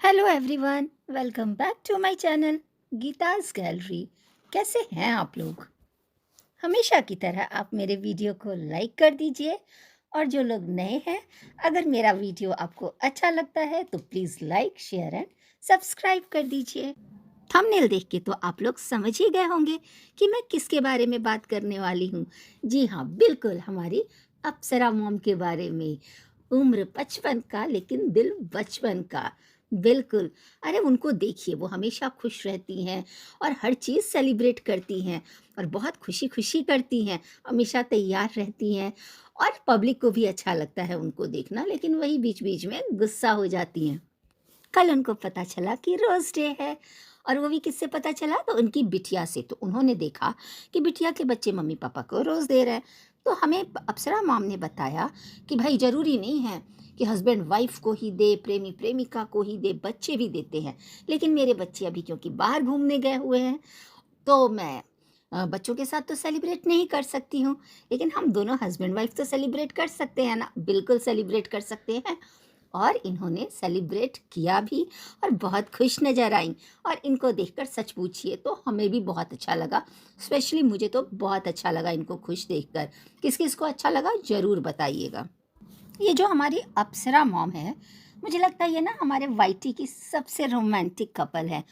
Hello everyone, welcome back to my channel Geeta's gallery. कैसे हैं आप लोग? हमेशा की तरह आप मेरे वीडियो को लाइक कर दीजिए। और जो लोग नए हैं, अगर मेरा वीडियो आपको अच्छा लगता है तो please like, share and subscribe कर दीजिए। थंबनेल देख के तो आप लोग समझ ही गए होंगे कि मैं किसके बारे में बात करने वाली हूँ। जी हाँ, बिल्कुल हमारी अप्सरा मॉम के बारे में। उम्र 55 का लेकिन दिल बचपन का। बिल्कुल। अरे उनको देखिए, वो हमेशा खुश रहती हैं और हर चीज़ सेलिब्रेट करती हैं और बहुत खुशी-खुशी करती हैं, हमेशा तैयार रहती हैं और पब्लिक को भी अच्छा लगता है उनको देखना, लेकिन वही बीच-बीच में गुस्सा हो जाती हैं। कल उनको पता चला कि रोज़ डे है, और वो भी किससे पता चला? तो उनकी बिटिया से। तो उन्होंने देखा कि बिटिया के बच्चे मम्मी पापा को रोज़ दे रहे हैं। तो हमें अप्सरा मॉम ने बताया कि भाई ज़रूरी नहीं है कि हस्बैंड वाइफ को ही दे, प्रेमी प्रेमिका को ही दे, बच्चे भी देते हैं। लेकिन मेरे बच्चे अभी क्योंकि बाहर घूमने गए हुए हैं, तो मैं बच्चों के साथ तो सेलिब्रेट नहीं कर सकती हूँ, लेकिन हम दोनों हस्बैंड वाइफ तो सेलिब्रेट कर सकते हैं ना। बिल्कुल सेलिब्रेट कर सकते हैं। और इन्होंने सेलिब्रेट किया भी और बहुत खुश नज़र आईं। और इनको देखकर सच पूछिए तो हमें भी बहुत अच्छा लगा। स्पेशली मुझे तो बहुत अच्छा लगा इनको खुश देखकर। किस किस को अच्छा लगा ज़रूर बताइएगा। ये जो हमारी अप्सरा मॉम है, मुझे लगता है ये ना हमारे वाईटी की सबसे रोमांटिक कपल है।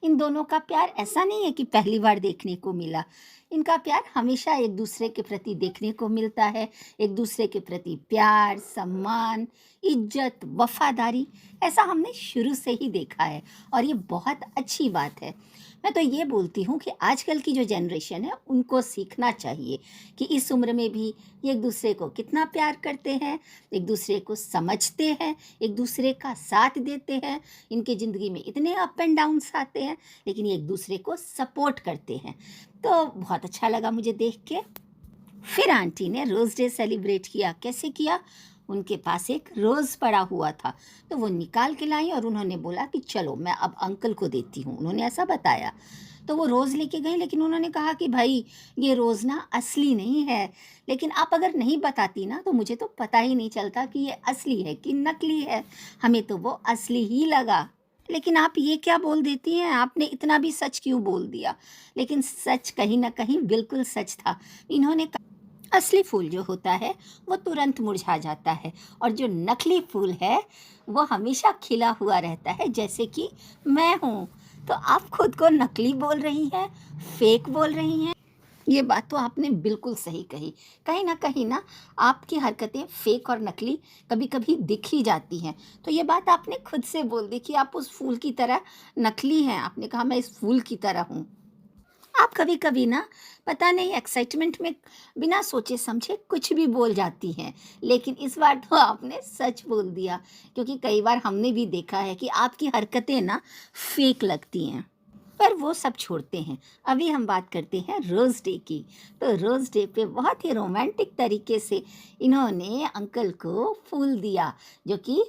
इन दोनों का प्यार ऐसा नहीं है कि पहली बार देखने को मिला। इनका प्यार हमेशा एक दूसरे के प्रति देखने को मिलता है। एक दूसरे के प्रति प्यार, सम्मान, इज्जत, वफादारी, ऐसा हमने शुरू से ही देखा है और ये बहुत अच्छी बात है। मैं तो ये बोलती हूँ कि आजकल की जो जनरेशन है उनको सीखना चाहिए कि इस उम्र में भी ये एक दूसरे को कितना प्यार करते हैं, एक दूसरे को समझते हैं, एक दूसरे का साथ देते हैं। इनके ज़िंदगी में इतने अप एंड डाउन्स आते हैं, लेकिन ये एक दूसरे को सपोर्ट करते हैं। तो बहुत अच्छा लगा मुझे देख के। फिर आंटी ने रोज़ डे सेलिब्रेट किया। कैसे किया? उनके पास एक रोज़ पड़ा हुआ था, तो वो निकाल के लाई और उन्होंने बोला कि चलो मैं अब अंकल को देती हूँ। उन्होंने ऐसा बताया। तो वो रोज़ लेके गई, लेकिन उन्होंने कहा कि भाई ये रोज़ ना असली नहीं है। लेकिन आप अगर नहीं बताती ना तो मुझे तो पता ही नहीं चलता कि ये असली है कि नकली है। हमें तो वो असली ही लगा। लेकिन आप ये क्या बोल देती हैं? आपने इतना भी सच क्यों बोल दिया? लेकिन सच कहीं न कहीं बिल्कुल सच था। इन्होंने असली फूल जो होता है वो तुरंत मुरझा जाता है, और जो नकली फूल है वो हमेशा खिला हुआ रहता है, जैसे कि मैं हूँ। तो आप खुद को नकली बोल रही हैं, फेक बोल रही हैं। ये बात तो आपने बिल्कुल सही कही। कहीं ना कहीं ना आपकी हरकतें फेक और नकली कभी कभी दिख ही जाती हैं। तो ये बात आपने खुद से बोल दी कि आप उस फूल की तरह नकली हैं। आपने कहा मैं इस फूल की तरह हूँ। आप कभी-कभी ना पता नहीं एक्साइटमेंट में बिना सोचे समझे कुछ भी बोल जाती हैं, लेकिन इस बार तो आपने सच बोल दिया, क्योंकि कई बार हमने भी देखा है कि आपकी हरकतें ना फेक लगती हैं। पर वो सब छोड़ते हैं, अभी हम बात करते हैं रोज़ डे की। तो रोज़ डे पे बहुत ही रोमांटिक तरीके से इन्होंने अंकल को फूल दिया, जो कि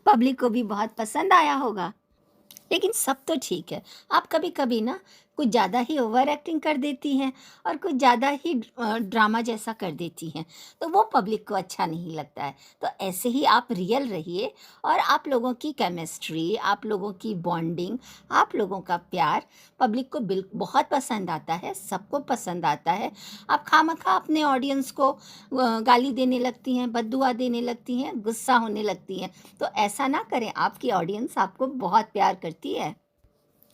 पब्लिक को भी बहुत पसंद आया होगा। लेकिन सब तो ठीक है, आप कभी-कभी ना कुछ ज़्यादा ही ओवर एक्टिंग कर देती हैं और कुछ ज़्यादा ही ड्रामा जैसा कर देती हैं, तो वो पब्लिक को अच्छा नहीं लगता है। तो ऐसे ही आप रियल रहिए, और आप लोगों की केमिस्ट्री, आप लोगों की बॉन्डिंग, आप लोगों का प्यार पब्लिक को बहुत पसंद आता है, सबको पसंद आता है। आप खामखा अपने ऑडियंस को गाली देने लगती हैं, बददुआ देने लगती हैं, गुस्सा होने लगती हैं। तो ऐसा ना करें, आपकी ऑडियंस आपको बहुत प्यार करती है।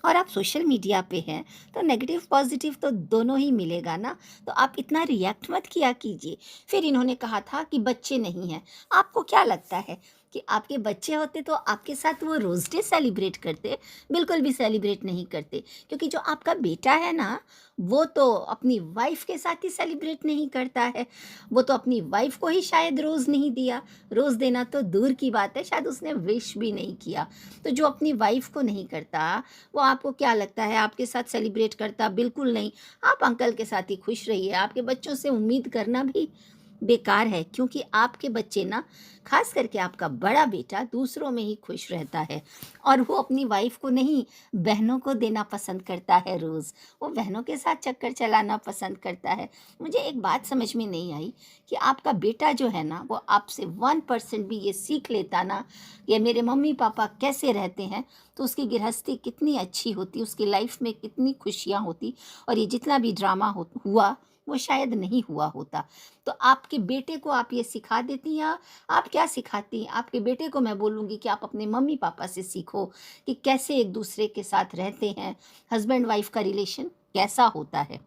और आप सोशल मीडिया पे हैं, तो नेगेटिव पॉजिटिव तो दोनों ही मिलेगा ना। तो आप इतना रिएक्ट मत किया कीजिए। फिर इन्होंने कहा था कि बच्चे नहीं हैं। आपको क्या लगता है कि आपके बच्चे होते तो आपके साथ वो रोज़ डे सेलिब्रेट करते? बिल्कुल भी सेलिब्रेट नहीं करते, क्योंकि जो आपका बेटा है ना, वो तो अपनी वाइफ के साथ ही सेलिब्रेट नहीं करता है। वो तो अपनी वाइफ को ही शायद रोज़ नहीं दिया। रोज़ देना तो दूर की बात है, शायद उसने विश भी नहीं किया। तो जो अपनी वाइफ को नहीं करता, वो आपको क्या लगता है आपके साथ सेलिब्रेट करता? बिल्कुल नहीं। आप अंकल के साथ ही खुश रहिए। आपके बच्चों से उम्मीद करना भी बेकार है, क्योंकि आपके बच्चे ना, खास करके आपका बड़ा बेटा, दूसरों में ही खुश रहता है और वो अपनी वाइफ को नहीं, बहनों को देना पसंद करता है। रोज़ वो बहनों के साथ चक्कर चलाना पसंद करता है। मुझे एक बात समझ में नहीं आई कि आपका बेटा जो है ना, वो आपसे 1% भी ये सीख लेता ना, ये मेरे मम्मी पापा कैसे रहते हैं, तो उसकी गृहस्थी कितनी अच्छी होती, उसकी लाइफ में कितनी खुशियाँ होती, और ये जितना भी ड्रामा हुआ वो शायद नहीं हुआ होता। तो आपके बेटे को आप ये सिखा देती हैं, आप क्या सिखाती हैं? आपके बेटे को मैं बोलूँगी कि आप अपने मम्मी पापा से सीखो कि कैसे एक दूसरे के साथ रहते हैं, हस्बैंड वाइफ का रिलेशन कैसा होता है।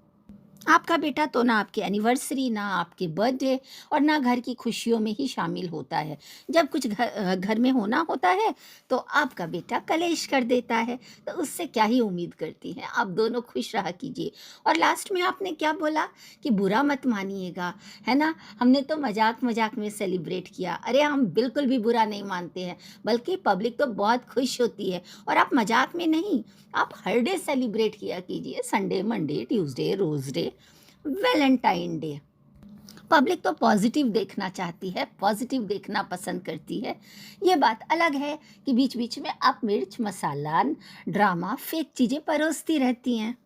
आपका बेटा तो ना आपकी एनिवर्सरी, ना आपके बर्थडे और ना घर की खुशियों में ही शामिल होता है। जब कुछ घर में होना होता है तो आपका बेटा कलेश कर देता है। तो उससे क्या ही उम्मीद करती हैं? आप दोनों खुश रहा कीजिए। और लास्ट में आपने क्या बोला कि बुरा मत मानिएगा, है ना? हमने तो मजाक में सेलिब्रेट किया। अरे हम बिल्कुल भी बुरा नहीं मानते हैं, बल्कि पब्लिक तो बहुत खुश होती है। और आप मजाक में नहीं, आप हर डे सेलिब्रेट किया कीजिए, Sunday, Monday, Tuesday, rose day, Valentine day. Public तो पॉजिटिव देखना चाहती है, पॉजिटिव देखना पसंद करती है। ये बात अलग है कि बीच बीच में आप मिर्च मसाला, ड्रामा, फेक चीज़ें परोसती रहती हैं।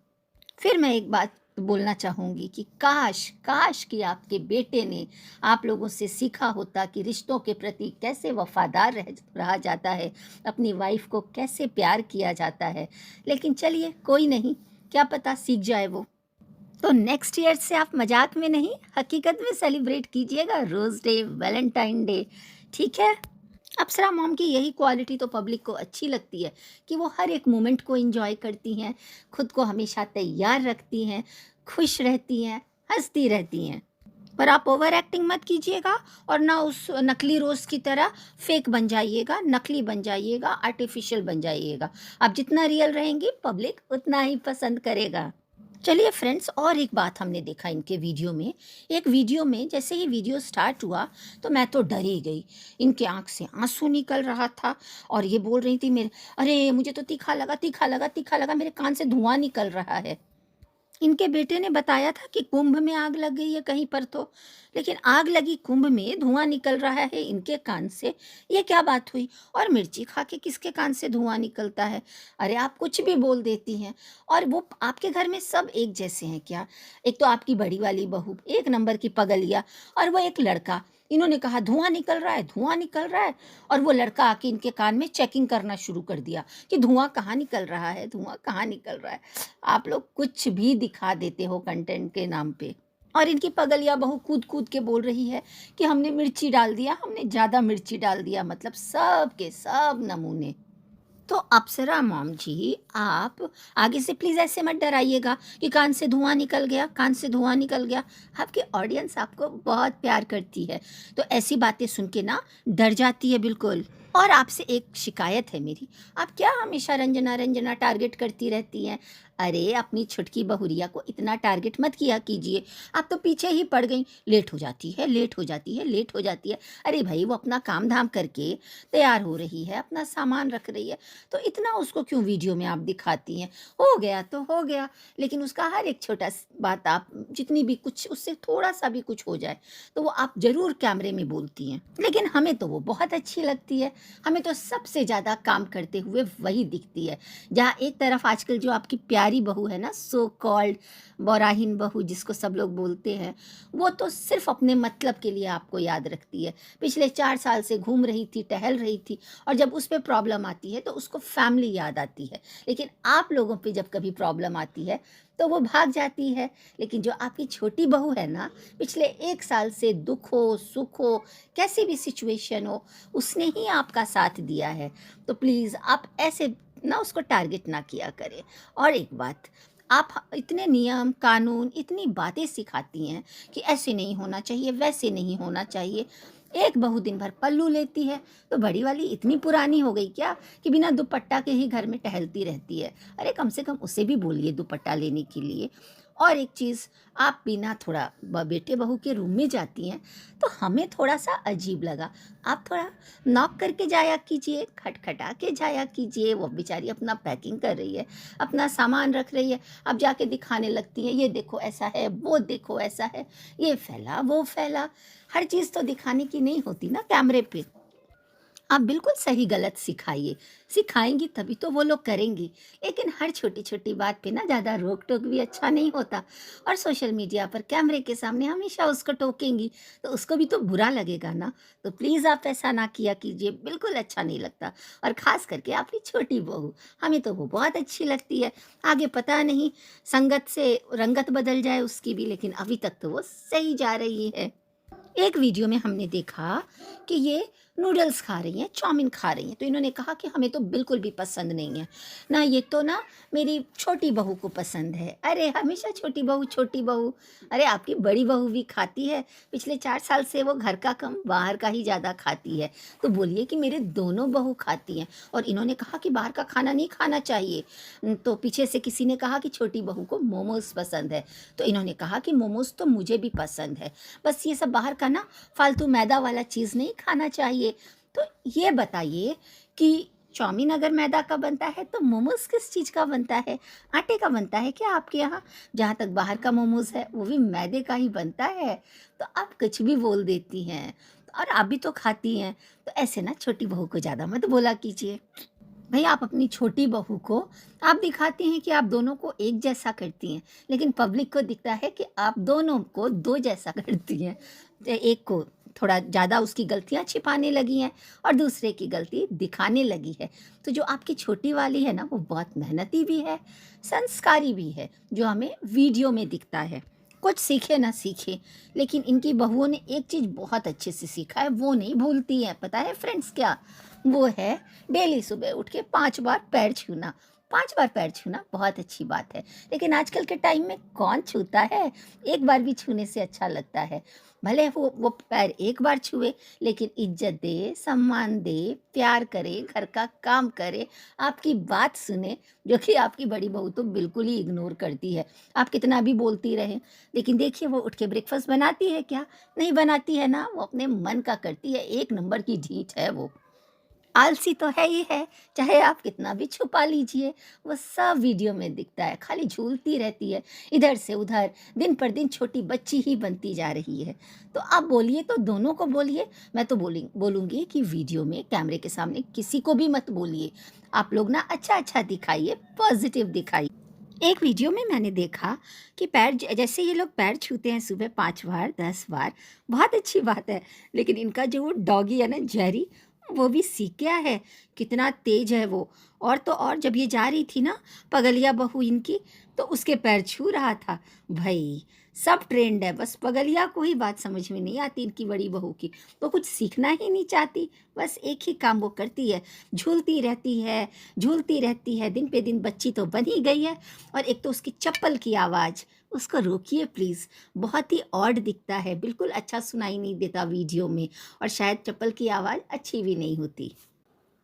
फिर मैं एक बात बोलना चाहूँगी कि काश काश कि आपके बेटे ने आप लोगों से सीखा होता कि रिश्तों के प्रति कैसे वफादार रहा जाता है, अपनी वाइफ को कैसे प्यार किया जाता है। लेकिन चलिए, कोई नहीं, क्या पता सीख जाए वो। तो नेक्स्ट ईयर से आप मजाक में नहीं, हकीकत में सेलिब्रेट कीजिएगा रोज़ डे, वैलेंटाइन डे, ठीक है? अप्सरा मॉम की यही क्वालिटी तो पब्लिक को अच्छी लगती है कि वो हर एक मोमेंट को एंजॉय करती हैं, खुद को हमेशा तैयार रखती हैं, खुश रहती हैं, हंसती रहती हैं। पर आप ओवर एक्टिंग मत कीजिएगा और ना उस नकली रोज़ की तरह फेक बन जाइएगा, नकली बन जाइएगा, आर्टिफिशियल बन जाइएगा। आप जितना रियल रहेंगी, पब्लिक उतना ही पसंद करेगा। चलिए फ्रेंड्स, और एक बात हमने देखा इनके वीडियो में। एक वीडियो में जैसे ही वीडियो स्टार्ट हुआ तो मैं तो डर ही गई। इनके आँख से आँसू निकल रहा था और ये बोल रही थी, मेरे अरे मुझे तो तीखा लगा, तीखा लगा, तीखा लगा, मेरे कान से धुआँ निकल रहा है। इनके बेटे ने बताया था कि कुंभ में आग लग गई है कहीं पर तो, लेकिन आग लगी कुंभ में, धुआं निकल रहा है इनके कान से, ये क्या बात हुई? और मिर्ची खा के किसके कान से धुआं निकलता है? अरे आप कुछ भी बोल देती हैं। और वो आपके घर में सब एक जैसे हैं क्या? एक तो आपकी बड़ी वाली बहू एक नंबर की पगलिया, और वो एक लड़का, इन्होंने कहा धुआं निकल रहा है, धुआं निकल रहा है, और वो लड़का आके इनके कान में चेकिंग करना शुरू कर दिया कि धुआं कहाँ निकल रहा है, धुआं कहाँ निकल रहा है। आप लोग कुछ भी दिखा देते हो कंटेंट के नाम पे। और इनकी पगलिया बहू कूद कूद के बोल रही है कि हमने मिर्ची डाल दिया, हमने ज़्यादा मिर्ची डाल दिया, मतलब सब के सब नमूने। तो अप्सरा मॉम जी, आप आगे से प्लीज़ ऐसे मत डराइएगा कि कान से धुआं निकल गया, कान से धुआं निकल गया। आपकी ऑडियंस आपको बहुत प्यार करती है, तो ऐसी बातें सुन के ना डर जाती है बिल्कुल। और आपसे एक शिकायत है मेरी, आप क्या हमेशा रंजना रंजना टारगेट करती रहती हैं? अरे अपनी छुटकी बहुरिया को इतना टारगेट मत किया कीजिए। आप तो पीछे ही पड़ गई, लेट हो जाती है, लेट हो जाती है, लेट हो जाती है। अरे भाई, वो अपना काम धाम करके तैयार हो रही है, अपना सामान रख रही है, तो इतना उसको क्यों वीडियो में आप दिखाती हैं? हो गया तो हो गया, लेकिन उसका हर एक छोटा बात आप जितनी भी कुछ उससे थोड़ा सा भी कुछ हो जाए तो वो आप ज़रूर कैमरे में बोलती हैं। लेकिन हमें तो वो बहुत अच्छी लगती है, हमें तो सबसे ज़्यादा काम करते हुए वही दिखती है। जहाँ एक तरफ आजकल जो आपकी प्यारी बहू है ना, सो कॉल्ड बौराहीन बहू जिसको सब लोग बोलते हैं, वो तो सिर्फ अपने मतलब के लिए आपको याद रखती है। पिछले 4 साल से घूम रही थी, टहल रही थी, और जब उस पे प्रॉब्लम आती है तो उसको फैमिली याद आती है। लेकिन आप लोगों पे जब कभी प्रॉब्लम आती है तो वो भाग जाती है। लेकिन जो आपकी छोटी बहू है ना, पिछले 1 साल से दुख हो, सुख हो, कैसी भी सिचुएशन हो, उसने ही आपका साथ दिया है। तो प्लीज़ आप ऐसे ना उसको टारगेट ना किया करें। और एक बात, आप इतने नियम कानून, इतनी बातें सिखाती हैं कि ऐसे नहीं होना चाहिए, वैसे नहीं होना चाहिए। एक बहू दिन भर पल्लू लेती है, तो बड़ी वाली इतनी पुरानी हो गई क्या कि बिना दुपट्टा के ही घर में टहलती रहती है? अरे कम से कम उसे भी बोलिए दुपट्टा लेने के लिए। और एक चीज़, आप बिना थोड़ा बेटे बहू के रूम में जाती हैं तो हमें थोड़ा सा अजीब लगा। आप थोड़ा नॉक करके जाया कीजिए, खटखटा के जाया कीजिए। वो बेचारी अपना पैकिंग कर रही है, अपना सामान रख रही है, अब जाके दिखाने लगती है, ये देखो ऐसा है, वो देखो ऐसा है, ये फैला वो फैला। हर चीज़ तो दिखाने की नहीं होती ना कैमरे पे। आप बिल्कुल सही गलत सिखाइए, सिखाएंगी तभी तो वो लोग करेंगी। लेकिन हर छोटी छोटी बात पे ना ज़्यादा रोक टोक भी अच्छा नहीं होता। और सोशल मीडिया पर कैमरे के सामने हमेशा उसको टोकेंगी तो उसको भी तो बुरा लगेगा ना। तो प्लीज़ आप ऐसा ना किया कीजिए, बिल्कुल अच्छा नहीं लगता। और ख़ास करके आपकी छोटी बहू, हमें तो वो बहुत अच्छी लगती है। आगे पता नहीं संगत से रंगत बदल जाए उसकी भी, लेकिन अभी तक तो वो सही जा रही है। एक वीडियो में हमने देखा कि ये नूडल्स खा रही हैं, चाउमीन खा रही हैं, तो इन्होंने कहा कि हमें तो बिल्कुल भी पसंद नहीं है ना, ये तो ना मेरी छोटी बहू को पसंद है। अरे हमेशा छोटी बहू छोटी बहू, अरे आपकी बड़ी बहू भी खाती है। पिछले 4 साल से वो घर का कम बाहर का ही ज़्यादा खाती है। तो बोलिए कि मेरे दोनों बहू खाती हैं और इन्होंने कहा कि बाहर का खाना नहीं खाना चाहिए। तो पीछे से किसी ने कहा कि छोटी बहू को मोमोज़ पसंद है, तो इन्होंने कहा कि मोमोज़ तो मुझे भी पसंद है, बस ये सब बाहर का ना फालतू मैदा वाला चीज़ नहीं खाना चाहिए। तो ये बताइए कि चाउमीन अगर मैदा का बनता है तो मोमोज़ किस चीज़ का बनता है? आटे का बनता है क्या आपके यहाँ? जहाँ तक बाहर का मोमोज़ है वो भी मैदे का ही बनता है। तो आप कुछ भी बोल देती हैं, और आप भी तो खाती हैं। तो ऐसे ना छोटी बहू को ज़्यादा मत बोला कीजिए। भई आप अपनी छोटी बहू को आप दिखाती हैं कि आप दोनों को एक जैसा करती हैं, लेकिन पब्लिक को दिखता है कि आप दोनों को दो जैसा करती हैं। एक को थोड़ा ज़्यादा उसकी गलतियाँ छिपाने लगी हैं और दूसरे की गलती दिखाने लगी है। तो जो आपकी छोटी वाली है ना, वो बहुत मेहनती भी है, संस्कारी भी है, जो हमें वीडियो में दिखता है। कुछ सीखे ना सीखे, लेकिन इनकी बहुओं ने एक चीज़ बहुत अच्छे से सीखा है, वो नहीं भूलती हैं। पता है फ्रेंड्स क्या? वो है डेली सुबह उठ के 5 बार पैर छूना। 5 बार पैर छूना बहुत अच्छी बात है, लेकिन आजकल के टाइम में कौन छूता है? एक बार भी छूने से अच्छा लगता है। भले वो पैर एक बार छुए, लेकिन इज़्ज़त दे, सम्मान दे, प्यार करे, घर का काम करे, आपकी बात सुने, जो कि आपकी बड़ी बहू तो बिल्कुल ही इग्नोर करती है। आप कितना भी बोलती रहें, लेकिन देखिए वो उठ के ब्रेकफ़ास्ट बनाती है क्या? नहीं बनाती है ना, वो अपने मन का करती है, 1 नंबर की ढीठ है वो। आलसी तो है ही है, चाहे आप कितना भी छुपा लीजिए, वो सब वीडियो में दिखता है, खाली झूलती रहती है, इधर से उधर, दिन पर दिन छोटी बच्ची ही बनती जा रही है। तो आप बोलिए तो दोनों को बोलिए, मैं तो बोलूँगी कि वीडियो में कैमरे के सामने किसी को भी मत बोलिए। आप लोग ना अच्छा-अच्छा दिखाइए, पॉज़िटिव दिखाइए। एक वीडियो में मैंने देखा कि पैर जैसे ये लोग पैर छूते हैं सुबह 5 बार, 10 बार, बहुत अच्छी बात है, लेकिन इनका जो वो डॉगी है ना जेरी, वो भी सीख गया है, कितना तेज है वो। और तो और जब ये जा रही थी ना, पगलिया बहू इनकी, तो उसके पैर छू रहा था। भई सब ट्रेंड है, बस पगलिया को ही बात समझ में नहीं आती इनकी बड़ी बहू की। तो कुछ सीखना ही नहीं चाहती, बस एक ही काम वो करती है, झूलती रहती है, झूलती रहती है। दिन पे दिन बच्ची तो बन ही गई है। और एक तो उसकी चप्पल की आवाज़, उसको रोकिए प्लीज़, बहुत ही ऑड दिखता है, बिल्कुल अच्छा सुनाई नहीं देता वीडियो में, और शायद चप्पल की आवाज़ अच्छी भी नहीं होती।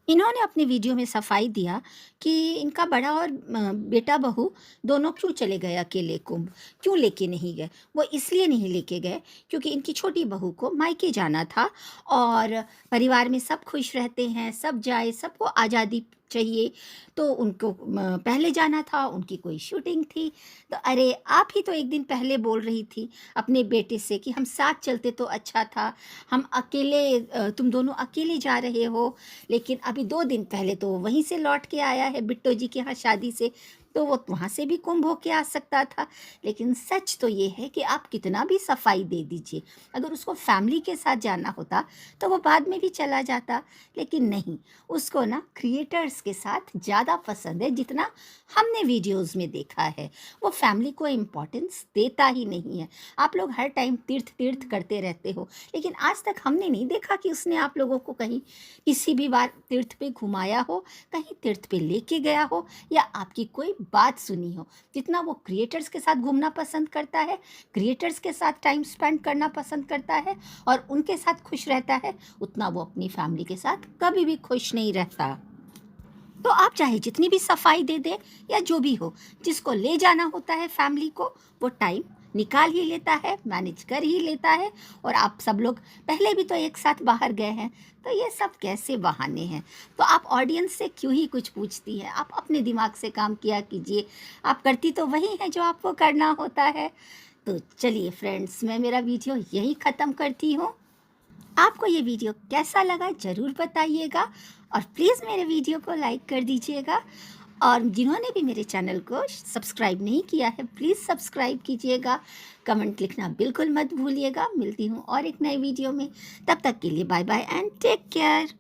इन्होंने अपने वीडियो में सफाई दिया कि इनका बड़ा और बेटा बहू दोनों क्यों चले गए अकेले कुंभ, क्यों लेके नहीं गए। वो इसलिए नहीं लेके गए क्योंकि इनकी छोटी बहू को मायके जाना था, और परिवार में सब खुश रहते हैं, सब जाए, सबको आज़ादी चाहिए, तो उनको पहले जाना था, उनकी कोई शूटिंग थी। तो अरे आप ही तो एक दिन पहले बोल रही थी अपने बेटे से कि हम साथ चलते तो अच्छा था, हम अकेले तुम दोनों अकेले जा रहे हो। लेकिन अभी 2 दिन पहले तो वो वहीं से लौट के आया है बिट्टो जी के यहाँ शादी से, तो वो वहाँ से भी कुंभ होके आ सकता था। लेकिन सच तो ये है कि आप कितना भी सफाई दे दीजिए, अगर उसको फैमिली के साथ जाना होता तो वो बाद में भी चला जाता, लेकिन नहीं, उसको ना क्रिएटर्स के साथ ज़्यादा पसंद है, जितना हमने वीडियोज़ में देखा है। वो फैमिली को इम्पोर्टेंस देता ही नहीं है। आप लोग हर टाइम तीर्थ तीर्थ करते रहते हो, लेकिन आज तक हमने नहीं देखा कि उसने आप लोगों को कहीं किसी भी बार तीर्थ पे घुमाया हो, कहीं तीर्थ पे लेके गया हो, या आपकी कोई बात सुनी हो। जितना वो क्रिएटर्स के साथ घूमना पसंद करता है, क्रिएटर्स के साथ टाइम स्पेंड करना पसंद करता है और उनके साथ खुश रहता है, उतना वो अपनी फैमिली के साथ कभी भी खुश नहीं रहता। तो आप चाहे जितनी भी सफाई दे दें या जो भी हो, जिसको ले जाना होता है फैमिली को, वो टाइम निकाल ही लेता है, मैनेज कर ही लेता है। और आप सब लोग पहले भी तो एक साथ बाहर गए हैं, तो ये सब कैसे बहाने हैं? तो आप ऑडियंस से क्यों ही कुछ पूछती हैं? आप अपने दिमाग से काम किया कीजिए, आप करती तो वही है जो आपको करना होता है। तो चलिए फ्रेंड्स, मैं मेरा वीडियो यहीं ख़त्म करती हूँ। आपको ये वीडियो कैसा लगा ज़रूर बताइएगा, और प्लीज़ मेरे वीडियो को लाइक कर दीजिएगा। और जिन्होंने भी मेरे चैनल को सब्सक्राइब नहीं किया है, प्लीज़ सब्सक्राइब कीजिएगा। कमेंट लिखना बिल्कुल मत भूलिएगा। मिलती हूँ और एक नए वीडियो में, तब तक के लिए bye bye and take care.